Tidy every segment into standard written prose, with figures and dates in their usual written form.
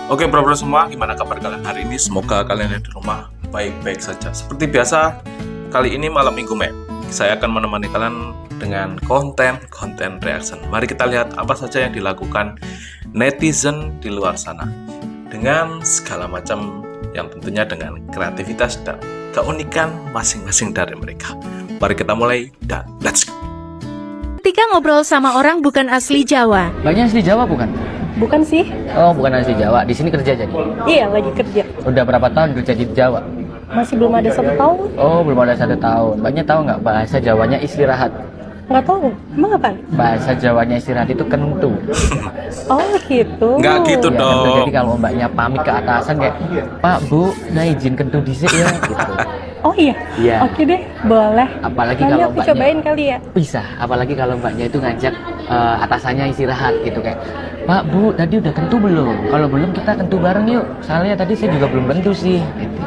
Oke bro-bro semua, gimana kabar kalian hari ini? Semoga kalian yang di rumah baik-baik saja. Seperti biasa, kali ini malam minggu saya akan menemani kalian dengan konten reaction. Mari kita lihat apa saja yang dilakukan netizen di luar sana dengan segala macam yang tentunya dengan kreativitas dan keunikan masing-masing dari mereka. Mari kita mulai dan let's go. Ketika ngobrol sama orang bukan asli Jawa. Banyak asli Jawa bukan? Bukan sih. Oh, bukan asli Jawa. Di sini kerja jadi? Iya, lagi kerja. Udah berapa tahun kerja di Jawa? Masih belum ada 1 tahun. Oh, belum ada 1 tahun. Banyak tahu nggak bahasa Jawanya istirahat? Nggak tahu. Emang apaan? Bahasa Jawanya istirahat itu kentu. Oh gitu. Nggak gitu Ya, kentu. dong. Jadi kalau mbaknya pamit ke atasan kayak, Pak, Bu, nah izin kentu disik ya. Gitu. Oh iya? Iya. Oke deh, boleh. Apalagi Nanti kalau aku mbaknya cobain kali ya. bisa. Apalagi kalau mbaknya itu ngajak atasannya istirahat gitu kayak, Pak, Bu, tadi udah kentu belum? Kalau belum kita kentu bareng yuk. Soalnya tadi saya juga belum kentu sih. Gitu.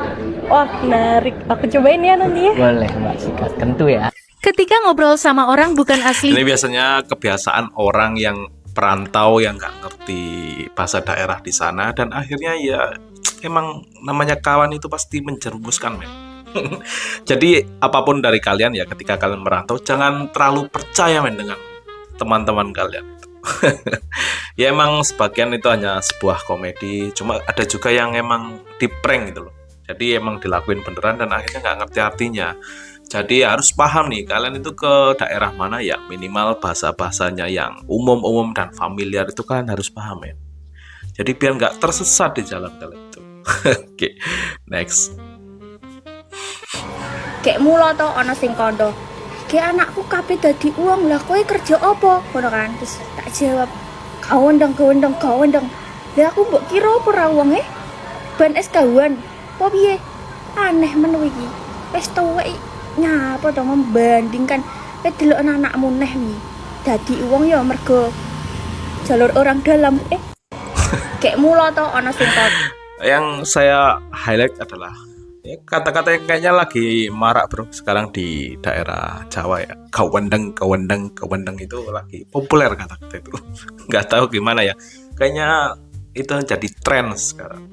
Wah, menarik. Aku cobain ya nanti ya. Boleh Mbak sikat kentu ya. Ketika ngobrol sama orang bukan asli Ini biasanya kebiasaan orang yang perantau yang nggak ngerti bahasa daerah di sana dan akhirnya ya emang namanya kawan itu pasti menjerumuskan men. Jadi apapun dari kalian ya ketika kalian merantau jangan terlalu percaya men dengan teman-teman kalian. Ya emang sebagian itu hanya sebuah komedi, cuma ada juga yang emang di prank gitu loh. Jadi emang dilakuin beneran dan akhirnya nggak ngerti artinya. Jadi harus paham nih kalian itu ke daerah mana ya, minimal bahasa-bahasanya yang umum-umum dan familiar itu kan harus paham ya. Jadi biar nggak tersesat di jalan kalian itu. Oke, next. Kayak mula to ana sing kandha. Kayak anakku kabeh dadi uang lah, kowe kerja apa? Ngono kan. Terus tak jawab, gawendeng. Lah aku mbok kira apa ra wong ban es kawan. Apa piye? Aneh men iki. Wis tuwek nyapa to membandingkan kowe delok anakmu neh wi. Dadi uang ya mergo jalur orang dalam. Kayak mula to ana sing kandha. Yang saya highlight adalah ya, kata-kata yang kayaknya lagi marak bro sekarang di daerah Jawa ya. Kawendeng itu lagi populer kata-kata itu. Nggak tahu gimana ya. Kayaknya itu jadi tren sekarang.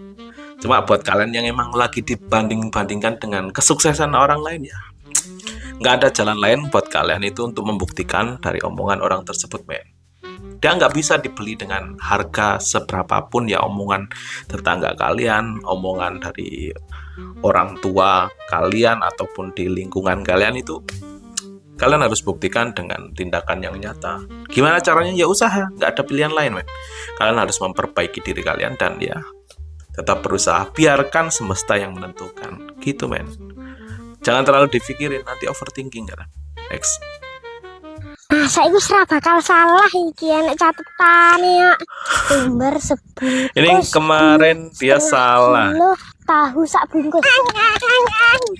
Cuma buat kalian yang emang lagi dibanding-bandingkan dengan kesuksesan orang lain ya, nggak ada jalan lain buat kalian itu untuk membuktikan dari omongan orang tersebut men. Dia nggak bisa dibeli dengan harga seberapapun ya, omongan tetangga kalian, omongan dari orang tua kalian ataupun di lingkungan kalian itu kalian harus buktikan dengan tindakan yang nyata. Gimana caranya? Ya usaha, nggak ada pilihan lain men. Kalian harus memperbaiki diri kalian dan ya tetap berusaha, biarkan semesta yang menentukan gitu men. Jangan terlalu dipikirin, nanti overthinking kan. Next. Saya itu serah bakal salah iki enek catetan ya. Timber sebungkus. Ini kemarin dia salah. Tahu sak bungkus.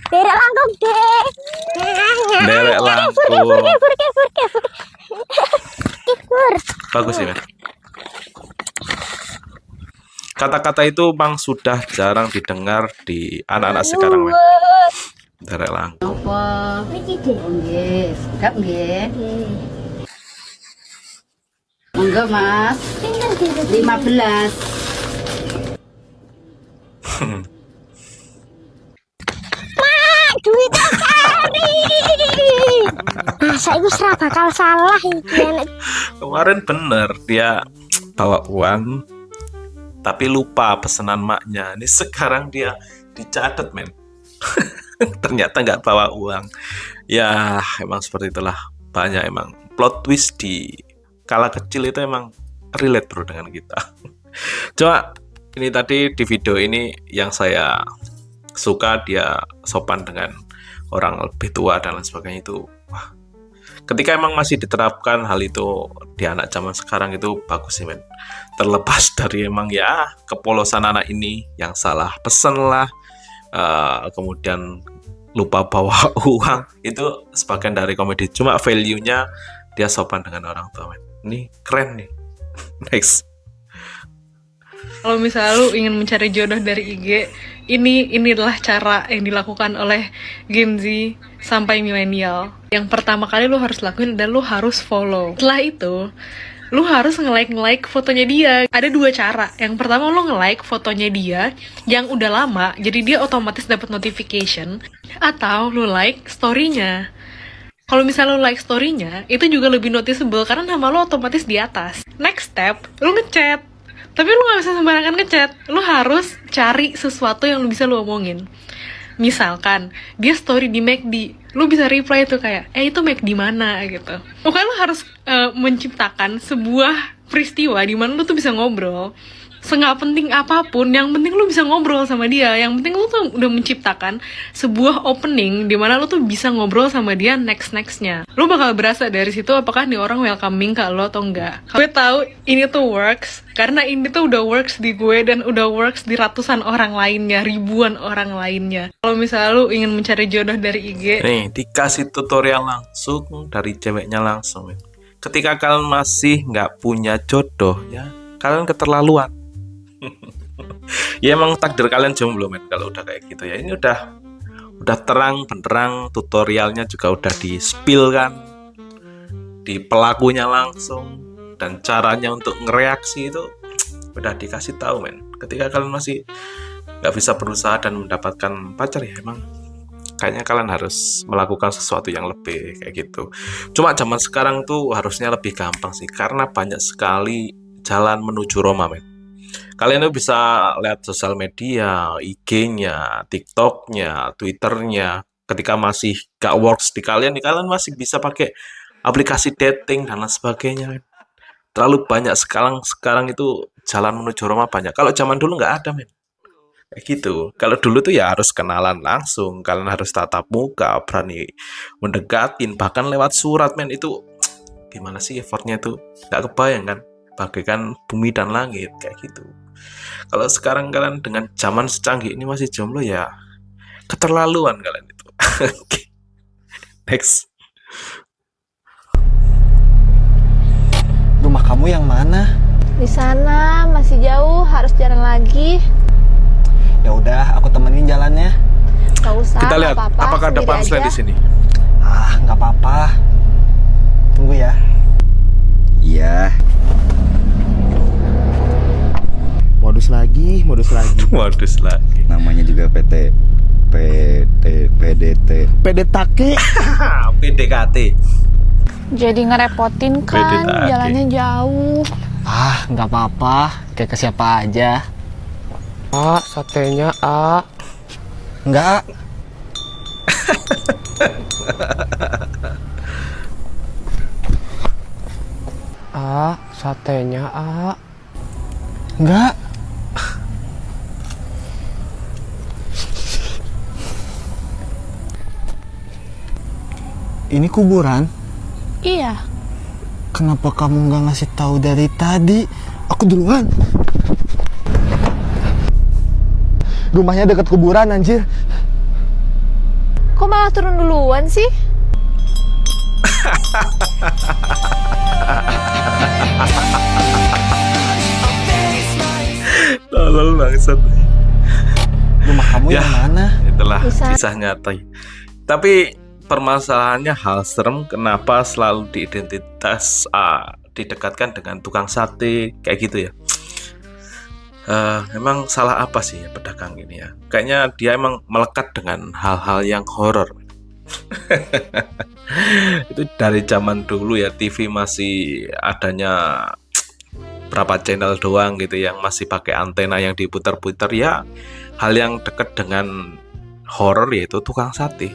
Derek langkung, Dek. Derek langkung. Kibur. Bagus ya. Kata-kata itu bang sudah jarang didengar di anak-anak sekarang men. Derek langkung. Apa? Iki, Dek. Nggih, sedap nggih. Monggo, Mas. Pinten, Dek? 15. Duit kari. Saya itu serah bakal salah iki enek. Kemarin bener dia bawa uang tapi lupa pesanan maknya. Ini sekarang dia dicatat men. Ternyata nggak bawa uang. Ya emang seperti itulah, banyak emang plot twist di kala kecil itu emang relate bro dengan kita. Cuma ini tadi di video ini yang saya suka, dia sopan dengan orang lebih tua dan lain sebagainya itu. Wah, ketika emang masih diterapkan hal itu di anak zaman sekarang itu bagus sih men. Terlepas dari emang ya kepolosan anak ini yang salah pesen lah, kemudian lupa bawa uang, itu sebagian dari komedi. Cuma value-nya dia sopan dengan orang tua men. Ini keren nih. Next. Kalau misalnya lu ingin mencari jodoh dari IG, inilah cara yang dilakukan oleh Gen Z sampai milenial. Yang pertama kali lu harus lakuin adalah lu harus follow. Setelah itu, lu harus nge-like fotonya dia. Ada dua cara. Yang pertama, lu nge-like fotonya dia yang udah lama, jadi dia otomatis dapat notification. Atau lu like story-nya. Kalau misalnya lu like story-nya, itu juga lebih noticeable karena nama lu otomatis di atas. Next step, lu ngechat. Tapi lu gak bisa sembarangan ngechat. Lu harus cari sesuatu yang lu bisa lu omongin. Misalkan, dia story di McD, lu bisa reply tuh kayak, itu McD mana gitu. Pokoknya lu harus menciptakan sebuah peristiwa di mana lu tuh bisa ngobrol. Senggak penting apapun, yang penting lu bisa ngobrol sama dia. Yang penting lu tuh udah menciptakan sebuah opening di mana lu tuh bisa ngobrol sama dia nextnya. Lu bakal berasa dari situ apakah nih orang welcoming ke lo atau enggak. Gue tahu ini tuh works karena ini tuh udah works di gue dan udah works di ratusan orang lainnya, ribuan orang lainnya. Kalau misalnya lu ingin mencari jodoh dari IG, Nih, dikasih tutorial langsung dari ceweknya langsung. Men. Ketika kalian masih nggak punya jodoh, ya kalian keterlaluan. Ya emang takdir kalian jomblo, men. Kalau udah kayak gitu ya, ini udah terang benderang, tutorialnya juga udah di spill kan, di pelakunya langsung, dan caranya untuk ngereaksi itu udah dikasih tahu, men. Ketika kalian masih nggak bisa berusaha dan mendapatkan pacar, ya emang kayaknya kalian harus melakukan sesuatu yang lebih kayak gitu. Cuma zaman sekarang tuh harusnya lebih gampang sih, karena banyak sekali jalan menuju Roma, men. Kalian tuh bisa lihat sosial media, IG-nya, TikTok-nya, Twitter-nya. Ketika masih gak works di kalian, kalian masih bisa pakai aplikasi dating dan lain sebagainya, men. Terlalu banyak sekarang itu jalan menuju Roma banyak. Kalau zaman dulu nggak ada, men. Kayak gitu. Kalau dulu tuh ya harus kenalan langsung, kalian harus tatap muka, berani mendekatin, bahkan lewat surat, men. Itu gimana sih effortnya tuh? Nggak kebayang kan? Bagaikan bumi dan langit kayak gitu. Kalau sekarang kalian dengan zaman secanggih ini masih jomblo, ya keterlaluan kalian itu. Oke. Next. Rumah kamu yang mana? Di sana masih jauh, harus jalan lagi. Ya udah, aku temenin jalannya. Gak usah. Kita lihat apa-apa, apakah ada sendiri punchline aja. di sini. Ah, nggak apa-apa. Tunggu ya. Iya. Modus lagi. Modus lagi. Namanya juga PDT. PDTake. PDKT. Jadi ngerepotin kan, PDKT. jalannya jauh. Ah, nggak apa-apa. Kayak ke siapa aja. Satenya A. Enggak. Satenya A. Enggak. Ini kuburan? Iya. Kenapa kamu nggak ngasih tahu dari tadi? Aku duluan. Rumahnya dekat kuburan, anjir. Kok malah turun duluan sih? Tolol bangsat. Rumah kamu Ya. yang mana? Itulah Bisa. kisah nyata. Tapi permasalahannya hal serem kenapa selalu didekatkan dengan tukang sate kayak gitu ya. Emang salah apa sih ya pedagang ini ya? Kayaknya dia emang melekat dengan hal-hal yang horor. Itu dari zaman dulu ya, TV masih adanya berapa channel doang gitu yang masih pakai antena yang diputar-putar ya. Hal yang dekat dengan horor yaitu tukang sate.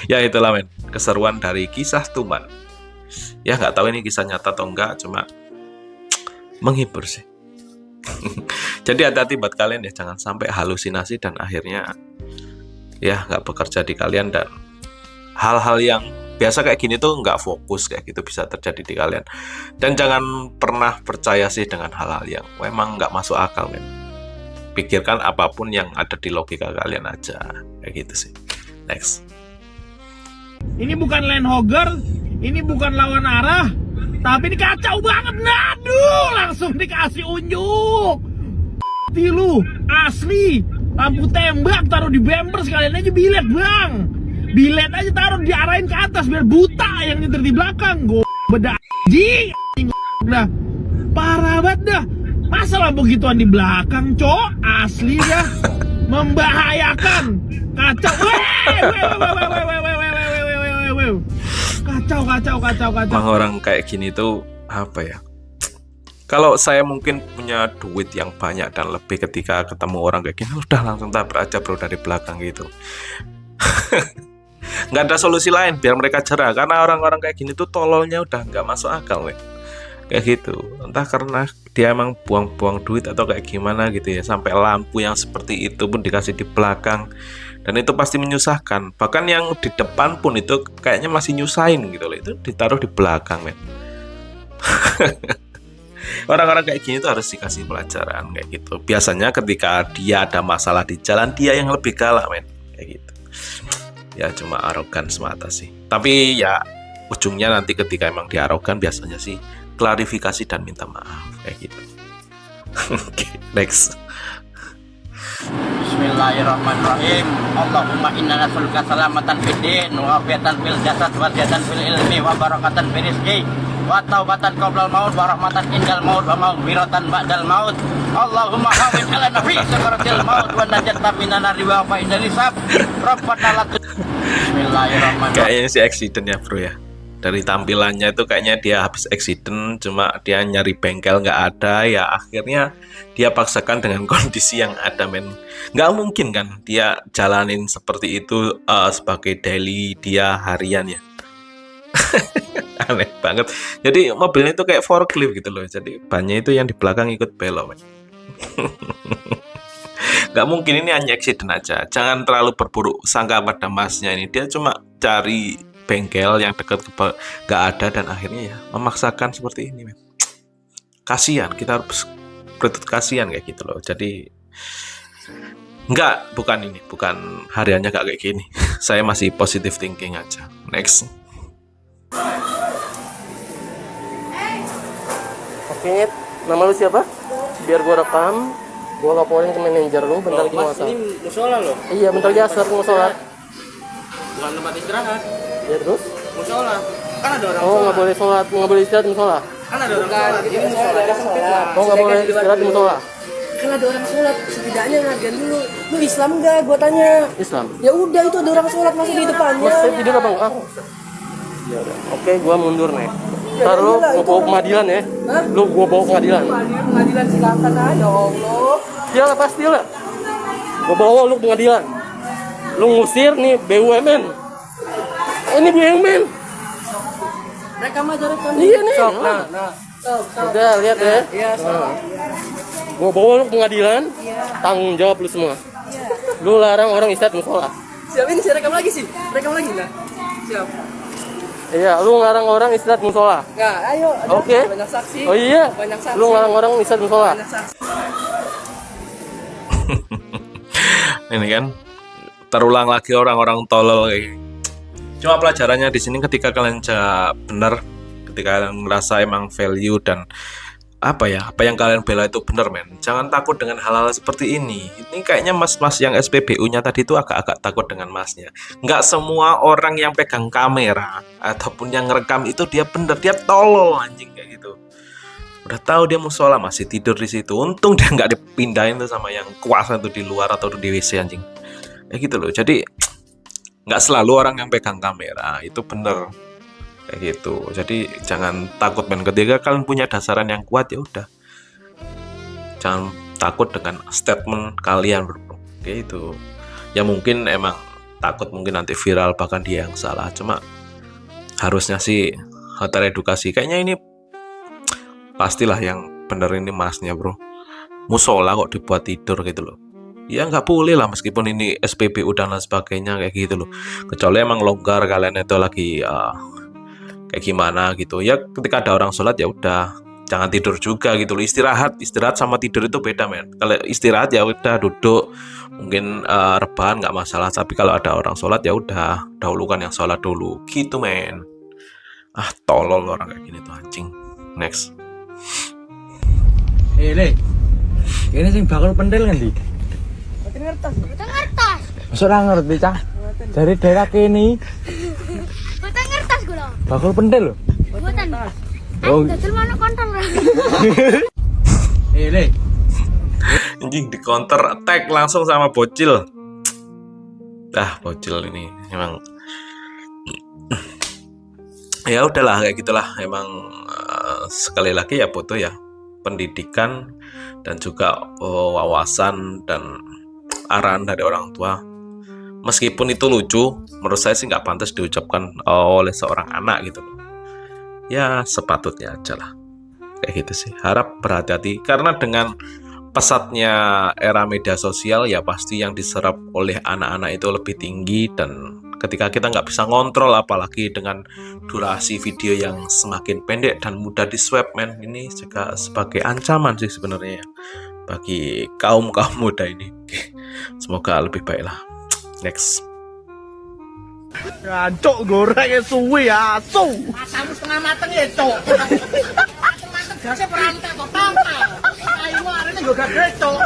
Ya itulah, men, keseruan dari kisah Tuman. Ya nggak tahu ini kisah nyata atau enggak, cuma menghibur sih. Jadi hati-hati buat kalian ya, jangan sampai halusinasi dan akhirnya ya nggak bekerja di kalian, dan hal-hal yang biasa kayak gini tuh nggak fokus kayak gitu bisa terjadi di kalian. Dan jangan pernah percaya sih dengan hal-hal yang memang nggak masuk akal, men. Pikirkan apapun yang ada di logika kalian aja kayak gitu sih. Next. Ini bukan Land Hogger, ini bukan lawan arah, tapi ini kacau banget. Aduh, langsung dikasih unjuk. Lu asli, lampu tembak taruh di bumper, sekalian aja bilet, bang. Bilet aja taruh diarahin ke atas biar buta yang nyetir di belakang. beda anjing dah. Parah banget dah. Masa lampu gituan di belakang, cok? Asli dah. Membahayakan. Kacau. Kacau. Emang orang kayak gini tuh apa ya? Kalau saya mungkin punya duit yang banyak dan lebih, ketika ketemu orang kayak gini udah langsung tabrak aja bro dari belakang gitu. Nggak ada solusi lain biar mereka jerah, karena orang-orang kayak gini tuh tololnya udah nggak masuk akal weh. Kayak gitu, entah karena dia emang buang-buang duit atau kayak gimana gitu ya, sampai lampu yang seperti itu pun dikasih di belakang, dan itu pasti menyusahkan. Bahkan yang di depan pun itu kayaknya masih nyusahin gitu loh, itu ditaruh di belakang men. Orang-orang kayak gini tuh harus dikasih pelajaran kayak gitu. Biasanya ketika dia ada masalah di jalan, dia yang lebih galak men, kayak gitu. Ya cuma arogan semata sih. Tapi ya ujungnya nanti ketika emang dia arogan, biasanya sih klarifikasi dan minta maaf kayak gitu. Oke, next. Bismillahirrahmanirrahim. Allahumma inna nas'aluka salamatan fid din wa afiatan fil jasad wa ziyadatan fil ilmi wa barakatan fil rizqi wa taubatan qablal maut wa rahmatan indal maut wa maghfiratan ba'dal maut. Allahumma hawin ala nabi sakaratil maut wa najatan minan nari wa fa'idal hisab. Rabbana la Bismillahirrahmanirrahim. Kayaknya sih accident ya bro ya. Dari tampilannya itu kayaknya dia habis accident, cuma dia nyari bengkel nggak ada, ya akhirnya dia paksakan dengan kondisi yang ada men. Nggak mungkin kan dia jalanin seperti itu sebagai daily dia harian ya. Aneh banget. Jadi mobilnya itu kayak forklift gitu loh, jadi bannya itu yang di belakang ikut belok men. Nggak mungkin ini hanya accident aja. Jangan terlalu berburuk sangka pada masnya ini. Dia cuma cari bengkel yang dekat nggak ada, dan akhirnya ya memaksakan seperti ini men. Kasihan, kita harus bertut kasihan kayak gitu loh. Jadi bukan hariannya nggak kayak gini. Saya masih positive thinking aja. Next. Oke, nama lu siapa? Biar gua rekam, gua laporin ke manajer lu. Bentar lagi mau Ini musola loh. Iya, bentar lagi asar mau sholat. Bukan tempat istirahat. Ya terus? Musola. Kan ada orang. Oh, nggak boleh sholat, nggak boleh istirahat di musola. Kan ada orang. Ini musola sempit. Oh, nggak boleh istirahat di musola. Kan ada orang sholat, setidaknya ngargain dulu. Lu Islam nggak? Gua tanya. Islam. Ya udah, itu ada orang sholat masih di depannya. Mas, saya tidur apa enggak? Ya udah. Oke, gua mundur nih. Ntar lu gua bawa pengadilan ya. Hah? Lu gua bawa pengadilan. Pengadilan silakan aja, Allah. Iya lah, pasti lah. Gua bawa lu pengadilan. Lu ngusir nih BUMN. Ini BUMN. Rekam aja, rekam. Iya nih. Sok, nah. Udah lihat ya. Iya, sok. Gua bawa lu pengadilan. Tanggung jawab lu semua. Lu larang orang istirahat musola. Siap, ini saya rekam lagi sih. Rekam lagi nah. Siap. Iya, lu ngarang orang istirahat musola. Nah, ayo. Oke. Banyak saksi. Oh iya. Banyak saksi. Lu ngarang orang istirahat musola. Banyak saksi. Ini kan terulang lagi orang-orang tolol kayak gini. Cuma pelajarannya di sini ketika kalian benar, ketika kalian ngerasa emang value dan apa yang kalian bela itu benar men. Jangan takut dengan hal-hal seperti ini. Ini kayaknya mas-mas yang SPBU-nya tadi itu agak-agak takut dengan masnya. Nggak semua orang yang pegang kamera ataupun yang ngerekam itu dia bener, dia tolol anjing kayak gitu. Udah tahu dia musola masih tidur di situ. Untung dia nggak dipindahin tuh sama yang kuasa tuh di luar atau di WC anjing. Kayak gitu loh. Jadi nggak selalu orang yang pegang kamera itu bener kayak gitu. Jadi jangan takut men, ketika kalian punya dasaran yang kuat ya udah, jangan takut dengan statement kalian bro. Kayak itu ya, mungkin emang takut mungkin nanti viral bahkan dia yang salah, cuma harusnya sih teredukasi. Kayaknya ini pastilah yang bener ini masnya bro. Musola kok dibuat tidur gitu loh. Ya nggak boleh lah, meskipun ini SPBU dan lain sebagainya kayak gitu loh. Kecuali emang longgar kalian itu lagi kayak gimana gitu. Ya ketika ada orang sholat ya udah, jangan tidur juga gitu loh. Istirahat sama tidur itu beda men. Kalau istirahat ya udah duduk, mungkin rebahan nggak masalah. Tapi kalau ada orang sholat ya udah, dahulukan yang sholat dulu gitu men. Ah tolol orang kayak gini tuh anjing. Next. Le, ini sing bakal pendel kan di? Boten ngertos. Masuk ora ngerti cah. Dari daerah kene. Boten ngertos kula. Bakal pendel lho. Boten. Oh. Dodol mana kontol. Le. Anjing di counter attack langsung sama bocil. Bocil ini emang ya udahlah kayak gitulah emang. Sekali lagi ya foto ya pendidikan dan juga wawasan dan arahan dari orang tua. Meskipun itu lucu, menurut saya sih nggak pantas diucapkan oleh seorang anak gitu. Ya sepatutnya aja lah kayak gitu sih. Harap berhati-hati karena dengan pesatnya era media sosial ya pasti yang diserap oleh anak-anak itu lebih tinggi, dan ketika kita nggak bisa ngontrol apalagi dengan durasi video yang semakin pendek dan mudah di swipe men, ini juga sebagai ancaman sih sebenarnya bagi kaum muda ini. Semoga lebih baik lah. Next. Ya, cok gorengnya suwi ya, Masamu setengah mateng ya, Cok. Mateng gasnya perantai kok tampil. Ayo arene nggo gagre, Cok.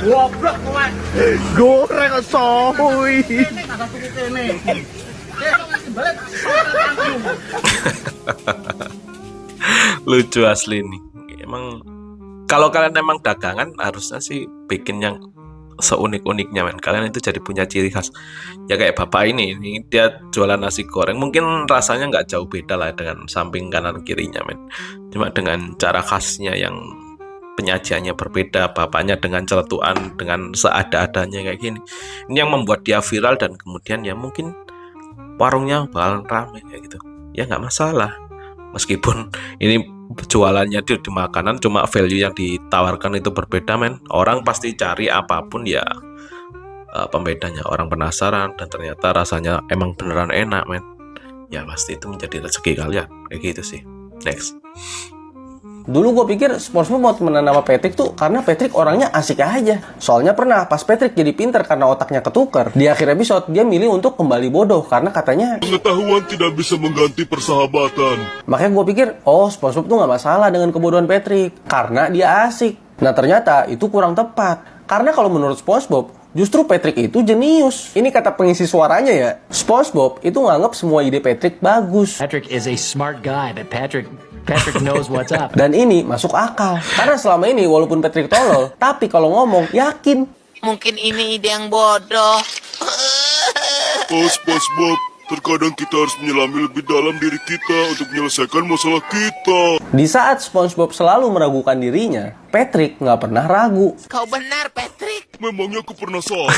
Goblok kowe. goreng suwi. Ini enggak suku kene. Besok masih balik. Lucu asli nih. Emang kalau kalian emang dagangan harusnya sih bikin yang seunik-uniknya men. Kalian itu jadi punya ciri khas. Ya kayak bapak ini dia jualan nasi goreng, mungkin rasanya nggak jauh beda lah dengan samping kanan kirinya men. Cuma dengan cara khasnya yang penyajiannya berbeda, bapaknya dengan celetuan, dengan seada-adanya kayak gini. Ini yang membuat dia viral dan kemudian ya mungkin warungnya bakalan ramai kayak gitu. Ya nggak masalah. Meskipun ini jualannya di makanan, cuma value yang ditawarkan itu berbeda men. Orang pasti cari apapun ya pembedanya. Orang penasaran dan ternyata rasanya emang beneran enak men. Ya pasti itu menjadi rezeki kalian kayak gitu sih. Next. Dulu gue pikir SpongeBob mau temenan sama Patrick tuh karena Patrick orangnya asik aja. Soalnya pernah pas Patrick jadi pinter karena otaknya ketuker, di akhir episode dia milih untuk kembali bodoh karena katanya pengetahuan tidak bisa mengganti persahabatan. Makanya gue pikir, oh SpongeBob tuh gak masalah dengan kebodohan Patrick karena dia asik. Nah ternyata itu kurang tepat. Karena kalau menurut SpongeBob, justru Patrick itu jenius. Ini kata pengisi suaranya ya. SpongeBob itu nganggap semua ide Patrick bagus. Patrick is a smart guy, but Patrick knows what's up. Dan ini masuk akal. Karena selama ini walaupun Patrick tolol, tapi kalau ngomong yakin. Mungkin ini ide yang bodoh. Oh SpongeBob, terkadang kita harus menyelami lebih dalam diri kita untuk menyelesaikan masalah kita. Di saat SpongeBob selalu meragukan dirinya, Patrick nggak pernah ragu. Kau benar, Patrick. Memangnya aku pernah salah?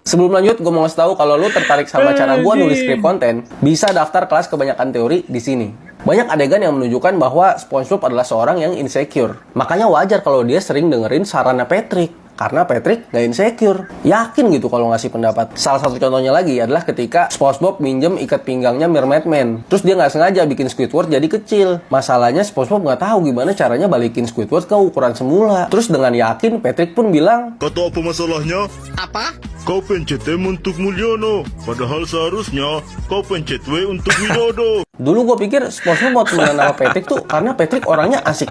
Sebelum lanjut, gue mau ngasih tahu kalau lu tertarik sama cara gue nulis skrip konten, bisa daftar kelas kebanyakan teori di sini. Banyak adegan yang menunjukkan bahwa SpongeBob adalah seorang yang insecure. Makanya wajar kalau dia sering dengerin sarannya Patrick. Karena Patrick gak insecure. Yakin gitu kalau ngasih pendapat. Salah satu contohnya lagi adalah ketika SpongeBob minjem ikat pinggangnya Mermaid Man. Terus dia gak sengaja bikin Squidward jadi kecil. Masalahnya SpongeBob gak tahu gimana caranya balikin Squidward ke ukuran semula. Terus dengan yakin Patrick pun bilang, "Kau tahu apa masalahnya? Apa? Kau pencet M untuk Mulyono. Padahal seharusnya kau pencet W untuk Widodo." Dulu gue pikir SpongeBob mau temenan sama Patrick tuh karena Patrick orangnya asik.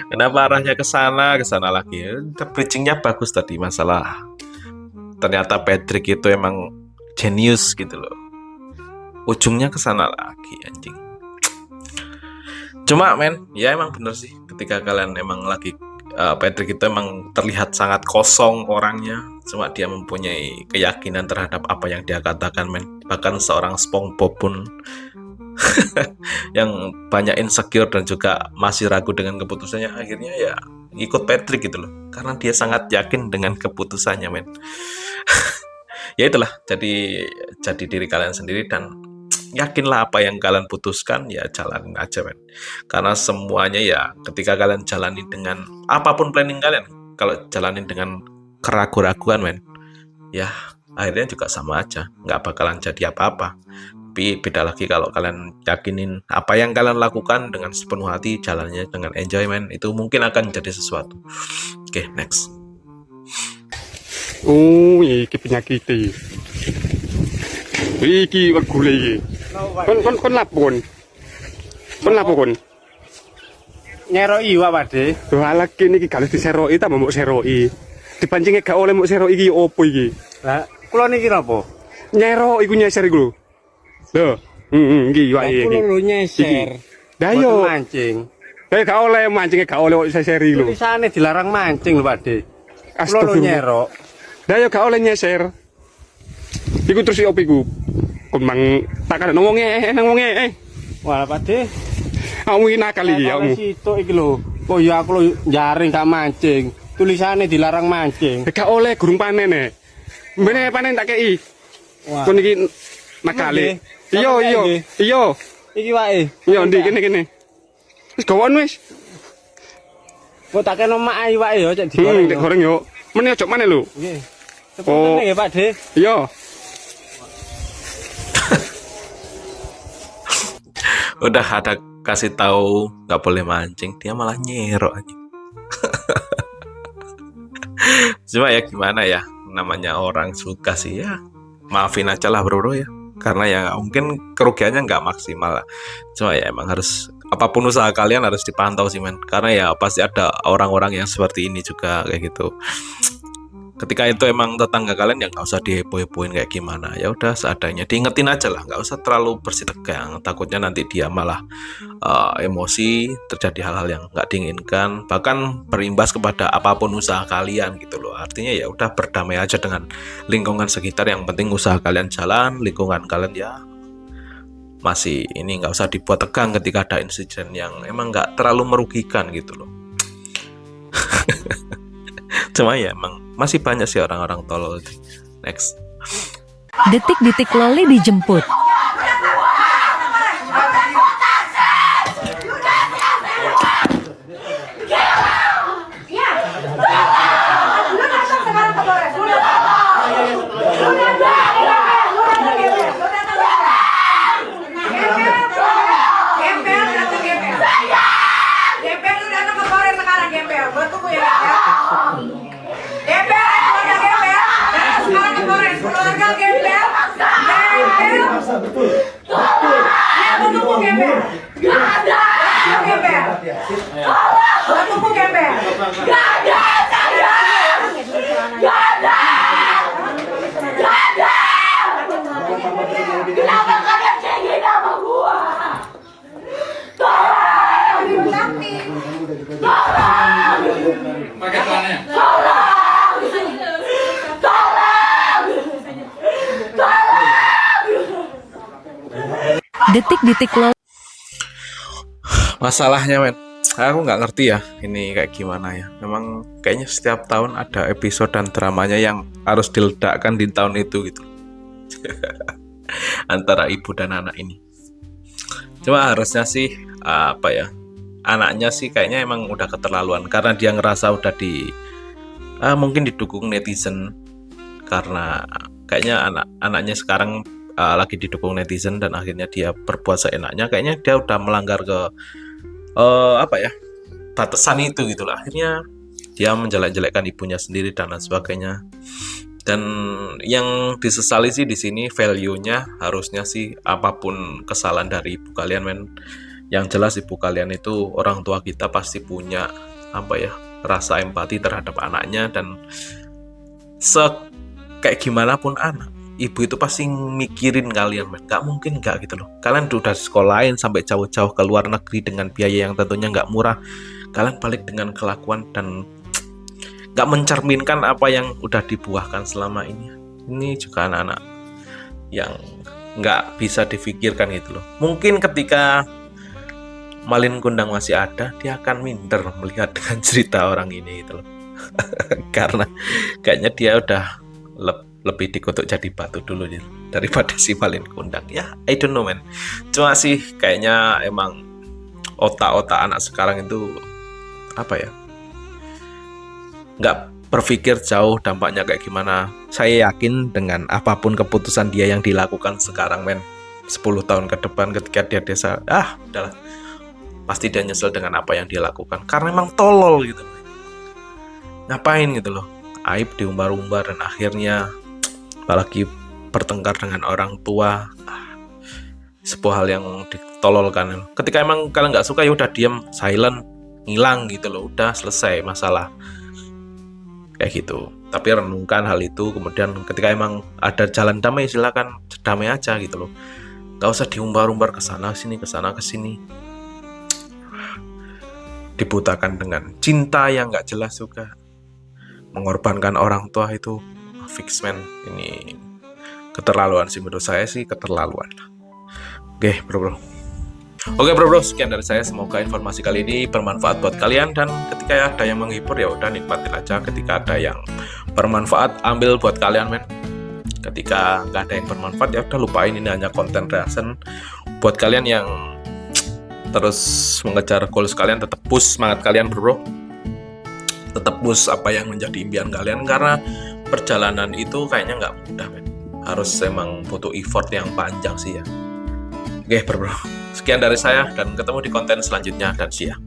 Kenapa arahnya ke sana lagi? Bridgingnya bagus tadi masalah. Ternyata Patrick itu emang genius gitu loh. Ujungnya ke sana lagi anjing. Cuma men, ya emang bener sih. Ketika kalian emang lagi Patrick itu emang terlihat sangat kosong orangnya. Cuma dia mempunyai keyakinan terhadap apa yang dia katakan men. Bahkan seorang SpongeBob pun yang banyak insecure dan juga masih ragu dengan keputusannya, akhirnya ya ikut Patrick gitu loh, karena dia sangat yakin dengan keputusannya men. Ya itulah, jadi diri kalian sendiri dan yakinlah apa yang kalian putuskan, ya jalanin aja men. Karena semuanya ya ketika kalian jalani dengan apapun planning kalian, kalau jalanin dengan keraguan-raguan men, ya akhirnya juga sama aja, nggak bakalan jadi apa-apa. Tapi beda lagi kalau kalian yakinin apa yang kalian lakukan dengan sepenuh hati, jalannya dengan enjoyment, itu mungkin akan jadi sesuatu. Oke, next. Oh, iki penyakit iki. Iki wegule iki. Kon lapun. Kon lapun. Nyeroki wae Pakde. Lho alek niki gales diseroki ta mbok seroki. Dipancing gak oleh mbok seroki iki opo iki? Lah, kula niki napa? Nyerok iku nyeser iku lho. Lho, Iki wae iki. Kulo nyeser. Dah yo mancing. Gak oleh mancing, gak oleh kok seseri lho. Tulisane dilarang mancing lho, Pak De. Kulo nyerok. Dah yo gak oleh nyeser. Iku terus yo iku. Kon mang tak ada nang wonge. Wah, Pak De. Kamu iki nakal iki kamu. Situ iki lho. Kok ya aku lho jaring gak mancing. Tulisane dilarang mancing. Gak oleh gurung panen e. Mbene panen tak kei. Kon iki nakale. Iya. Iki wae. Iya ndi kene. Wis gawon wis. Kok tak kena mak ae wae ya cek digoreng. Digoreng yo. Meneh ojo maneh lho. Nggih. Sepunten nggih Pak De. Iya. Udah ada kasih tahu nggak boleh mancing, dia malah nyerok aja. Cuma ya gimana ya, namanya orang suka sih ya, maafin aja lah bro ya, karena ya mungkin kerugiannya nggak maksimal lah. Cuma ya emang harus, apapun usaha kalian harus dipantau sih men, karena ya pasti ada orang-orang yang seperti ini juga kayak gitu. Ketika itu emang tetangga kalian ya nggak usah diheboh-hebohin kayak gimana, ya udah seadanya, diingetin aja lah, nggak usah terlalu bersitegang, takutnya nanti dia malah emosi, terjadi hal-hal yang nggak diinginkan, bahkan berimbas kepada apapun usaha kalian gitu loh. Artinya ya udah berdamai aja dengan lingkungan sekitar, yang penting usaha kalian jalan, lingkungan kalian ya masih ini, nggak usah dibuat tegang ketika ada insiden yang emang nggak terlalu merugikan gitu loh. Cuma ya emang masih banyak sih orang-orang tolol. Next. Detik-detik Loli dijemput. Detik-detik Loli. Masalahnya men, aku nggak ngerti ya ini kayak gimana ya. Memang kayaknya setiap tahun ada episode dan dramanya yang harus diledakkan di tahun itu gitu. Antara ibu dan anak ini. Cuma harusnya sih apa ya, anaknya sih kayaknya emang udah keterlaluan, karena dia ngerasa udah mungkin didukung netizen, karena kayaknya anaknya sekarang lagi didukung netizen dan akhirnya dia berbuat seenaknya. Kayaknya dia udah melanggar ke apa ya, batasan itu gitu lah. Akhirnya dia menjelek-jelekkan ibunya sendiri dan lain sebagainya. Dan yang disesali sih di sini value-nya harusnya sih, apapun kesalahan dari ibu kalian men, yang jelas ibu kalian itu, orang tua kita pasti punya apa ya, rasa empati terhadap anaknya, dan kayak gimana pun anak, ibu itu pasti mikirin kalian men. Gak mungkin gak gitu loh. Kalian udah sekolahin sampai jauh-jauh ke luar negeri dengan biaya yang tentunya gak murah, kalian balik dengan kelakuan dan gak mencerminkan apa yang udah dibuahkan selama ini. Ini juga anak-anak yang gak bisa difikirkan gitu loh. Mungkin ketika Malin Kundang masih ada, dia akan minder melihat dengan cerita orang ini gitu loh. Karena kayaknya dia udah lebih dikutuk jadi batu dulu gitu, daripada si Malin Kundang. Ya, I don't know man. Cuma sih kayaknya emang otak-otak anak sekarang itu apa ya, nggak berpikir jauh dampaknya kayak gimana. Saya yakin dengan apapun keputusan dia yang dilakukan sekarang men, 10 tahun ke depan ketika dia desa, udahlah, pasti dia nyesel dengan apa yang dia lakukan, karena emang tolol gitu. Ngapain gitu loh, aib diumbar-umbar dan akhirnya apalagi bertengkar dengan orang tua. Sebuah hal yang ditololkan. Ketika emang kalian nggak suka ya udah diam, silent, ngilang gitu loh, udah selesai masalah kayak gitu. Tapi renungkan hal itu, kemudian ketika emang ada jalan damai silakan damai aja gitu loh. Gak usah diumbar-umbar ke sana sini, dibutakan dengan cinta yang gak jelas juga. Mengorbankan orang tua itu fix man. Ini keterlaluan sih, menurut saya sih keterlaluan. Oke bro, sekian dari saya. Semoga informasi kali ini bermanfaat buat kalian, dan ketika ada yang menghibur ya udah nikmatin aja. Ketika ada yang bermanfaat ambil buat kalian men. Ketika nggak ada yang bermanfaat ya udah lupain, ini hanya konten reaction buat kalian yang terus mengejar goals kalian. Tetap push semangat kalian bro, tetap push apa yang menjadi impian kalian, karena perjalanan itu kayaknya nggak mudah men. Harus emang butuh effort yang panjang sih ya. Oke bro, sekian dari saya dan ketemu di konten selanjutnya, dan see ya.